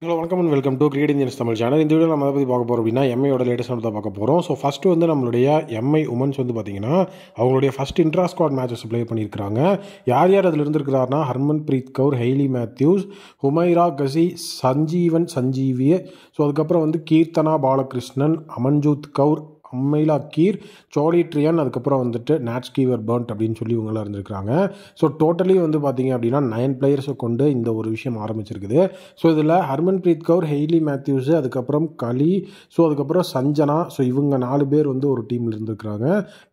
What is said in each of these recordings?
Hello வணக்கம் and welcome to cricket Indians Tamil channel. இந்த video நம்ம அதை பற்றி பார்க்க போகிறோம் அப்படின்னா எம்ஐயோட லேட்டஸ்ட் தான் பார்க்க போகிறோம். ஸோ ஃபஸ்ட்டு வந்து நம்மளுடைய எம்ஐ உமன்ஸ் வந்து பார்த்திங்கன்னா அவங்களுடைய first intra squad matches play பண்ணியிருக்காங்க. யார் யார் அதில் இருந்திருக்கிறாருன்னா Harmanpreet Kaur, Hayley Matthews, Humaira Kazi, Sanjeevi, so அதுக்கப்புறம் வந்து கீர்த்தனா பாலகிருஷ்ணன், அமன்ஜோத் கவுர், அம்மைலா கீர், சோலி ட்ரியன், அதுக்கப்புறம் வந்துட்டு நாட்ஸ்கீவர் பர்ன்ட் அப்படின்னு சொல்லி இவங்களாம் இருந்திருக்காங்க. ஸோ டோட்டலி வந்து பார்த்திங்க அப்படின்னா 9 பிளேயர்ஸை கொண்டு இந்த ஒரு விஷயம் ஆரம்பிச்சிருக்குது. ஸோ இதில் Harmanpreet Kaur, Hayley Matthews, அதுக்கப்புறம் கலி, ஸோ அதுக்கப்புறம் சஞ்சனா, ஸோ இவங்க 4 பேர் வந்து ஒரு டீமில் இருந்திருக்கிறாங்க.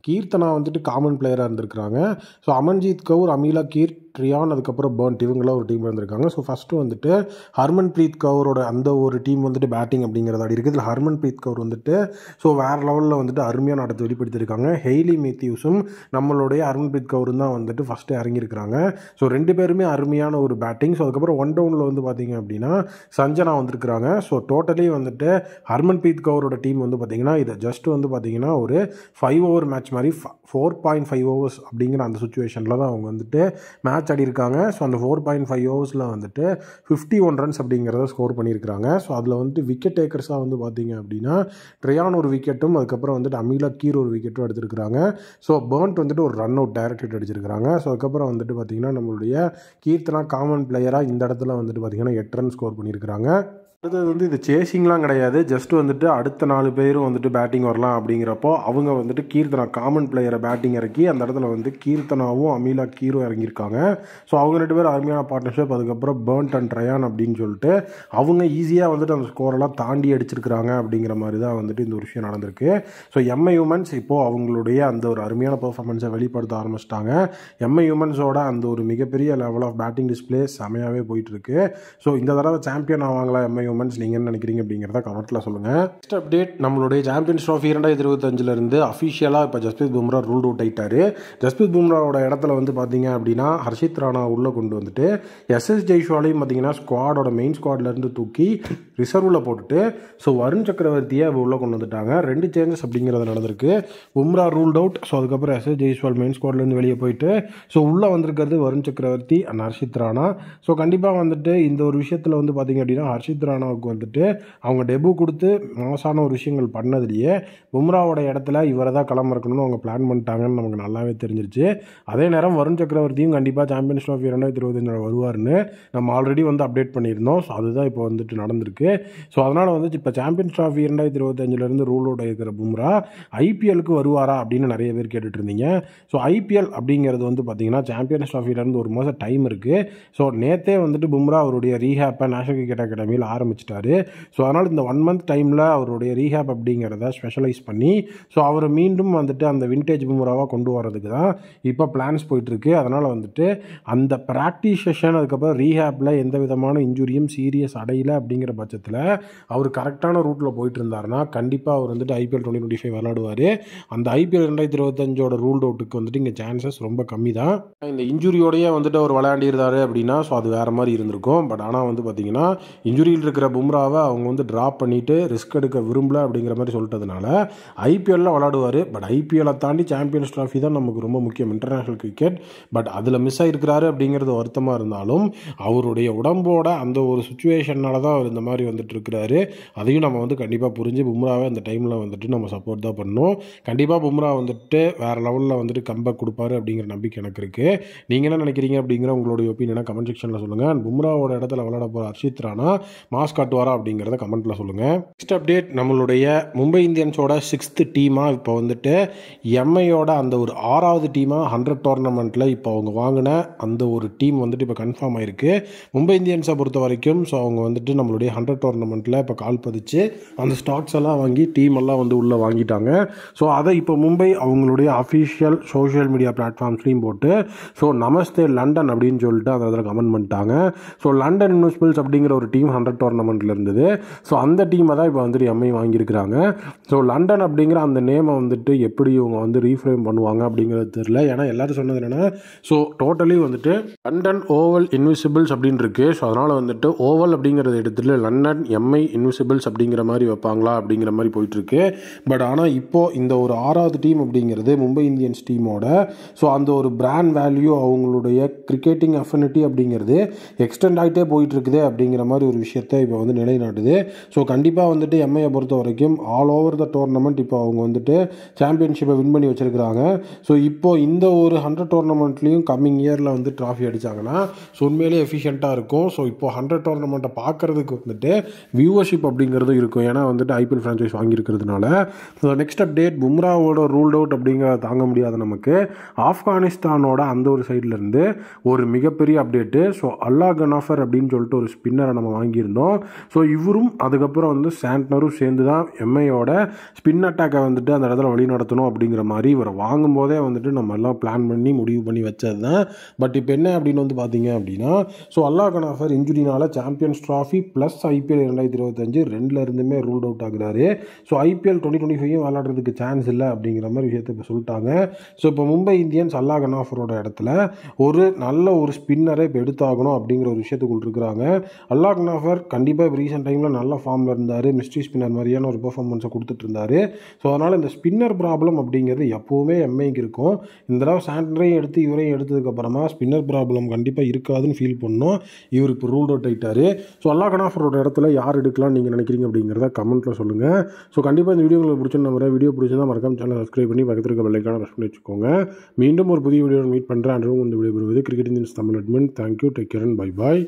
கீர்த்தனா வந்துட்டு காமன் பிளேயராக இருந்திருக்கிறாங்க. ஸோ அமன்ஜீத் கவுர், அமீலா கீர், ட்ரியான், அதுக்கப்புறம் பர்ன்ட் இவங்களாம் ஒரு டீமில் இருந்திருக்காங்க. ஸோ ஃபஸ்ட்டு வந்துட்டு ஹர்மன் பிரீத் கவுரோட அந்த ஒரு டீம் வந்துட்டு பேட்டிங் அப்படிங்கிறது அப்படி இருக்குது. இதில் ஹர்மன் பிரீத் கவுர் வந்துட்டு ஸோ வேறு லெவலில் வந்துட்டு அருமையான ஆட்டத்தை வெளிப்படுத்தியிருக்காங்க. ஹெய்லி மேத்யூஸும் நம்மளுடைய ஹர்மன் பிரீத் கவுரும் தான் வந்துட்டு ஃபஸ்ட்டு இறங்கியிருக்கிறாங்க. ஸோ 2 பேருமே அருமையான ஒரு பேட்டிங். ஸோ அதுக்கப்புறம் ஒன் டவுனில் வந்து பார்த்திங்க அப்படின்னா சஞ்சனா வந்திருக்கிறாங்க. ஸோ டோட்டலி வந்துட்டு ஹர்மன் பிரீத் கவுரோட டீம் வந்து பார்த்திங்கன்னா இதை ஜஸ்ட் வந்து பார்த்திங்கன்னா ஒரு 5 ஓவர் மேட்ச் மாதிரி 4.5 ஓவர்ஸ் அப்படிங்கிற அந்த சுச்சுவேஷனில் தான் அவங்க வந்துட்டு மேட்ச் ஆடி இருக்காங்க. ஸோ அந்த 4.5 ஓவர்ஸில் வந்துட்டு 51 ரன்ஸ் அப்படிங்கிறத ஸ்கோர் பண்ணியிருக்காங்க. ஸோ அதில் வந்துட்டு விக்கெட் டேக்கர்ஸாக வந்து பார்த்திங்க அப்படின்னா ட்ரியான் ஒரு விக்கெட்டும், அதுக்கப்புறம் வந்துட்டு அமீலா கீர் ஒரு விக்கெட்டும் எடுத்திருக்கிறாங்க. ஸோ பர்ன்ட் வந்துட்டு ஒரு ரன் அவுட் டைரக்ட் ஹிட் அடிச்சிருக்காங்க. ஸோ அதுக்கப்புறம் வந்துட்டு பார்த்திங்கன்னா நம்மளுடைய கீர்த்தனா காமன் பிளேயராக இந்த இடத்துல வந்துட்டு பார்த்திங்கன்னா 8 ரன் ஸ்கோர் பண்ணியிருக்கிறாங்க. அடுத்தது வந்து இது சேசிங்லாம் கிடையாது, ஜஸ்ட் வந்துட்டு அடுத்த 4 பேரும் வந்துட்டு பேட்டிங் வரலாம் அப்படிங்கிறப்போ அவங்க வந்துட்டு கீர்த்தனா காமன் பிளேயரை பேட்டிங் இறக்கி அந்த இடத்துல வந்து கீர்த்தனாவும் அமீலா கீரும் இறங்கியிருக்காங்க. ஸோ அவங்க 2 பேரும் அருமையான பார்ட்னர்ஷிப். அதுக்கப்புறம் பர்ன்ட் அண்ட் ட்ரையான் அப்படின்னு சொல்லிட்டு அவங்க ஈஸியாக வந்துட்டு அந்த ஸ்கோரெல்லாம் தாண்டி அடிச்சிருக்கிறாங்க அப்படிங்கிற மாதிரி தான் வந்துட்டு இந்த ஒரு விஷயம் நடந்திருக்கு. ஸோ எம்ஐ உமன்ஸ் இப்போது அவங்களுடைய அந்த ஒரு அருமையான பெர்ஃபார்மன்ஸை வெளிப்படுத்த ஆரம்பிச்சிட்டாங்க. எம்ஐ உமன்ஸோட அந்த ஒரு மிகப்பெரிய லெவல் ஆஃப் பேட்டிங் டிஸ்பிளே செமையாகவே போயிட்டுருக்கு. ஸோ இந்த தடவை சாம்பியன் ஆவாங்களா எம்ஐ உமன்ஸ், நீங்கள் என்ன நினைக்கிறீங்க அப்படிங்கிறத கமெண்ட்டில் சொல்லுங்கள். நெக்ஸ்ட் அப்டேட், நம்மளுடைய சாம்பியன்ஸ் ட்ராஃபி 2025 அஃபிஷியலாக இப்போ ஜஸ்பிரீத் பும்ரா ரூல் அவுட் ஆகிட்டாரு. ஜஸ்பிரீத் பும்ராவோட இடத்துல வந்து பார்த்தீங்க அப்படின்னா ஹர்ஷித் ராணா உள்ளே கொண்டு வந்துட்டு எஸ்எஸ் ஜெய்ஸ்வாலையும் பார்த்தீங்கன்னா ஸ்குவாடோட மெயின் ஸ்குவாட்லேருந்து தூக்கி ரிசர்வில் போட்டுட்டு ஸோ வருண் சக்கரவர்த்தியை உள்ளே கொண்டு வந்துட்டாங்க. 2 சேஞ்சஸ் அப்படிங்கிறது நடந்திருக்கு. Bumrah ruled out. ஸோ அதுக்கப்புறம் எஸ்எஸ் ஜெய்ஸ்வால் மெயின் ஸ்குவாட்லேருந்து வெளியே போயிட்டு ஸோ உள்ளே வந்திருக்கிறது வருண் சக்கரவர்த்தி அண்ட் ஹர்ஷித் ராணா. ஸோ கண்டிப்பாக வந்துட்டு இந்த ஒரு விஷயத்தில் வந்து பார்த்தீங்க அப்படின்னா ஹர்ஷித் ராணாவுக்கு வந்துட்டு அவங்க டெபு கொடுத்து மோசமான ஒரு விஷயங்கள் பண்ணதுலேயே பும்ராவோட இடத்துல இவரை தான் களமிறக்கணும்னு அவங்க பிளான் பண்ணிட்டாங்கன்னு நமக்கு நல்லாவே தெரிஞ்சிருச்சு. அதே நேரம் வருண் சக்கரவர்த்தியும் கண்டிப்பாக சாம்பியன்ஸ் ட்ராஃபி 2025 வருவார்னு நம்ம ஆல்ரெடி வந்து அப்டேட் பண்ணியிருந்தோம். ஸோ அதுதான் இப்போ வந்துட்டு நடந்திருக்கு. ஸோ அதனால் வந்து இப்போ சாம்பியன்ஸ் ட்ராஃபி 2025 ரூல் அவுட் ஆகிருக்கிற பும்ரா ஐபிஎலுக்கு வருவாரா அப்படின்னு நிறைய பேர் கேட்டுட்டு இருந்தீங்க. ஸோ ஐபிஎல் அப்படிங்கிறது வந்து பார்த்தீங்கன்னா சாம்பியன்ஸ் ட்ராஃபிலேருந்து ஒரு மாதம் டைம் இருக்குது. ஸோ நேற்றே வந்துட்டு பும்ரா அவருடைய ரீஹேப்பை நேஷனல் கிரிக்கெட் அகாடமியில் ஆரம்பிச்சிட்டாரு. ஸோ அதனால் இந்த 1 மந்த் டைமில் அவருடைய ரீஹேப் அப்படிங்கிறத ஸ்பெஷலைஸ் பண்ணி ஸோ அவரை மீண்டும் வந்துட்டு அந்த விண்டேஜ் பும்ராவாக கொண்டு வரதுக்கு தான் இப்போ பிளான்ஸ் போயிட்டுருக்கு. அதனால் வந்துட்டு அந்த ப்ராக்டிஸ் செஷன் அதுக்கப்புறம் ரீஹேப்பில் எந்த விதமான இன்ஜுரியும் சீரியஸ் அடையலை அப்படிங்கிற பட்சத்தில் அவர் கரெக்டான ரூட்டில் போயிட்டு இருந்தாருன்னா கண்டிப்பாக அவர் வந்துட்டு ஐபிஎல் 2025 விளையாடுவார். அந்த ஐபிஎல் 2025 ரூல்ட் அவுட்டுக்கு வந்துட்டு இங்கே சான்சஸ் ரொம்ப கம்மி தான். இந்த இன்ஜுரியோடையே வந்துட்டு அவர் விளையாண்டிருந்தாரு அப்படின்னா ஸோ அது வேறு மாதிரி இருந்திருக்கும். பட் ஆனால் வந்து பார்த்திங்கன்னா இன்ஜுரியில் இருக்கிற பும்ராவை அவங்க வந்து ட்ராப் பண்ணிவிட்டு ரிஸ்க் எடுக்க விரும்பல அப்படிங்கிற மாதிரி சொல்லிட்டதுனால ஐபிஎல்லில் விளையாடுவார். பட் ஐபிஎல்லை தாண்டி சாம்பியன்ஸ் ட்ராஃபி தான் நமக்கு ரொம்ப முக்கியம், இன்டர்நேஷ்னல் கிரிக்கெட். பட் அதில் மிஸ் ஆகிருக்கிறாரு அப்படிங்கிறது வருத்தமாக இருந்தாலும் அவருடைய உடம்போட அந்த ஒரு சுச்சுவேஷனால தான் அவர் இந்த மாதிரி வந்துட்டு இருக்கிறாரு. அதையும் நம்ம வந்து கண்டிப்பாக புரிஞ்சு பும்ராவை அந்த டைமில் வந்துட்டு நம்ம சப்போர்ட் தான் பண்ணணும். கண்டிப்பாக பும்ரா வந்துட்டு வேறு லெவலில் வந்துட்டு கம்பேக் கொடுப்பாரு அப்படிங்கிற நம்பிக்கை எனக்கு இருக்குது. நீங்கள் என்ன நினைக்கிறீங்க அப்படிங்கிற உங்களுடைய ஒப்பீனியனை கமெண்ட் செக்ஷனில் சொல்லுங்கள். அண்ட் பும்ராவோட இடத்துல விளையாட போகிற ஹர்ஷித் ராணா மாஸ் காட்டுவாரா அப்படிங்கிறத கமெண்ட்டில் சொல்லுங்கள். நெக்ஸ்ட் அப்டேட், நம்மளுடைய மும்பை இந்தியன்ஸோட 6th டீமாக இப்போ வந்துட்டு எம்ஐயோட அந்த ஒரு 6வது டீமாக 100 டோர்னமெண்ட்டில் இப்போ அவங்க வாங்கின அந்த ஒரு டீம் வந்துட்டு இப்போ கன்ஃபார்ம் ஆகிருக்கு. மும்பை இந்தியன்ஸை பொறுத்த வரைக்கும் ஸோ அவங்க வந்துட்டு நம்மளுடைய 100 டோர்னமெண்ட்டில் இப்போ கால் பதிச்சு அந்த ஸ்டாக்ஸ் எல்லாம் வாங்கி டீம் எல்லாம் வந்து உள்ளே வாங்கிட்டாங்க. ஸோ அதை இப்போ மும்பை அவங்களுடைய அஃபிஷியல் சோஷியல் மீடியா பிளாட்ஃபார்ம்ஸ்லையும் போட்டு ஸோ நமஸ்தே லண்டன் அப்படின்னு சொல்லிட்டு அந்த இதில் கமெண்ட் பண்ணிட்டாங்க. ஸோ லண்டன் இன்வெஸ்ட்மெண்ட்ஸ் அப்படிங்கிற ஒரு டீம் 100 டோர்னமெண்ட்டில் இருந்தது. ஸோ அந்த டீமை தான் இப்போ வந்துட்டு எம்ஐ வாங்கியிருக்கிறாங்க. ஸோ லண்டன் அப்படிங்கிற அந்த நேமை வந்துட்டு எப்படி இவங்க வந்து ரீஃப்ரேம் பண்ணுவாங்க அப்படிங்கிறது தெரியல. ஏன்னா எல்லாரும் சொன்னது என்னென்னா ஸோ டோட்டலி வந்துட்டு லண்டன் ஓவல் இன்விசிபிள்ஸ் அப்படின்னு இருக்குது. ஸோ அதனால் வந்துட்டு ஓவல் அப்படிங்கிறத எடுத்துகிட்டு லண்டன் எம்ஐ இன்விசிபிள்ஸ் அப்படிங்கிற மாதிரி வைப்பாங்களா அப்படிங்கிற மாதிரி போயிட்டுருக்கு. பட் ஆனால் இப்போது இந்த ஒரு 6வது டீம் அப்படிங்கிறது மும்பை இந்தியன்ஸ் டீமோட ஸோ அந்த ஒரு பிராண்ட் வேல்யூ அவங்களுடைய கிரிக்கெட்டிங் அஃபினிட்டி அப்படிங்கிறது எக்ஸ்டெண்ட் ஆகிட்டே போயிட்டுருக்குது அப்படிங்கிற மாதிரி ஒரு விஷயத்தை இப்போ வந்து நிலைநாட்டுது. ஸோ கண்டிப்பாக வந்துட்டு எம்ஐயை பொறுத்த வரைக்கும் ஆல் ஓவர் த டோர்னமெண்ட் இப்போ அவங்க வந்துட்டு சாம்பியன்ஷிப்பை வின் பண்ணி வச்சிருக்கிறாங்க. ஸோ இப்போ இந்த ஒரு 100 டோர்னமெண்ட்லேயும் கம்மிங் இயரில் வந்து ட்ராஃபி அடித்தாங்கன்னா ஸோ உண்மையிலேயே எஃபிஷியண்ட்டாக இருக்கும். ஸோ இப்போ 100 டோர்னமெண்ட்டை பார்க்குறதுக்கு வந்துட்டு வியூவர்ஷிப் அப்படிங்கிறது இருக்கும். ஏன்னா வந்துட்டு ஐபிஎல் ஃப்ரான்ச்சைஸ் வாங்கியிருக்கிறதுனால. ஸோ நெக்ஸ்ட் அப்டேட், பும்ராவோட ரூல்ட் அவுட் அப்படிங்கிறத தாங்க முடியாத நமக்கு ஆப்கானிஸ்தானோட அந்த ஒரு சைட்லேருந்து ஒரு மிகப்பெரிய அப்டேட்டு. ஸோ அல்லா கனாஃபர் அப்படின்னு சொல்லிட்டு ஒரு ஸ்பின்னரை நம்ம வாங்கியிருந்தோம். ஸோ இவரும் அதுக்கப்புறம் வந்து சாண்ட்னரும் சேர்ந்து தான் எம்ஐயோட ஸ்பின் அட்டாக்கை வந்துட்டு அந்த இடத்துல வழி நடத்தணும் அப்படிங்கிற மாதிரி இவரை வாங்கும்போதே வந்துட்டு நம்ம எல்லாம் பிளான் பண்ணி முடிவு பண்ணி வச்சது தான். பட் இப்போ என்ன அப்படின்னு வந்து பார்த்தீங்க அப்படின்னா, ஸோ அல்லா கனாஃபர் இன்ஜுரினால சாம்பியன்ஸ் ட்ராஃபி ப்ளஸ் ஐபிஎல் 2025 ரெண்டுல இருந்துமே ரூல்ட் அவுட் ஆகுறாரு. ஸோ ஐபிஎல் 2025 விளையாடுறதுக்கு சான்ஸ் இல்லை அப்படிங்கிற மாதிரி விஷயத்தை இப்போ சொல்லிட்டாங்க. ஸோ இப்போ மும்பை இந்தியன்ஸ் அல்லா கனாஃபரோட இடத்துல ஒரு நல்ல ஒரு ஸ்பின்னரை இப்போ எடுத்தாகணும் அப்படிங்கிற ஒரு விஷயத்துக்குள் இருக்கிறாங்க. அல்லா கனாஃபர் கண்டிப்பாக இப்போ ரீசெண்ட் டைமில் நல்ல ஃபார்மில் இருந்தார். மிஸ்ட்ரி ஸ்பின்னர் மாதிரியான ஒரு பெர்ஃபார்மன்ஸை கொடுத்துட்டு இருந்தார். ஸோ அதனால் இந்த ஸ்பின்னர் ப்ராப்ளம் அப்படிங்கிறது எப்போவுமே எம்ஐக்கு இருக்கும். இந்த தடவை சாண்ட்னரையும் எடுத்து இவரையும் எடுத்ததுக்கப்புறமா ஸ்பின்னர் ப்ராப்ளம் கண்டிப்பாக இருக்காதுன்னு ஃபீல் பண்ணோம். இவர் இப்போ ரூல்ட் அவுட் ஆகிட்டார். ஸோ அல்லா கனாஃபரோட இடத்துல யார் எடுக்கலாம் நீங்கள் நினைக்கிறீங்க அப்படிங்கிறத கமெண்ட்டில் சொல்லுங்கள். ஸோ கண்டிப்பாக இந்த வீடியோ உங்களுக்கு பிடிச்ச நம்புறேன். வீடியோ பிடிச்சிருந்தா மறக்காம சேனலை சப்ஸ்கிரைப் பண்ணி பக்கத்தில் இருக்க பெல் ஐகானை ப்ரெஸ் பண்ணி வச்சுக்கோங்க. மீண்டும் ஒரு புதிய வீடியோவில் மீட் பண்ணுறேன். அன்றும் இந்த வீடியோ பெறுவது cricket Indians Tamil admin. Thank you, take care and bye bye.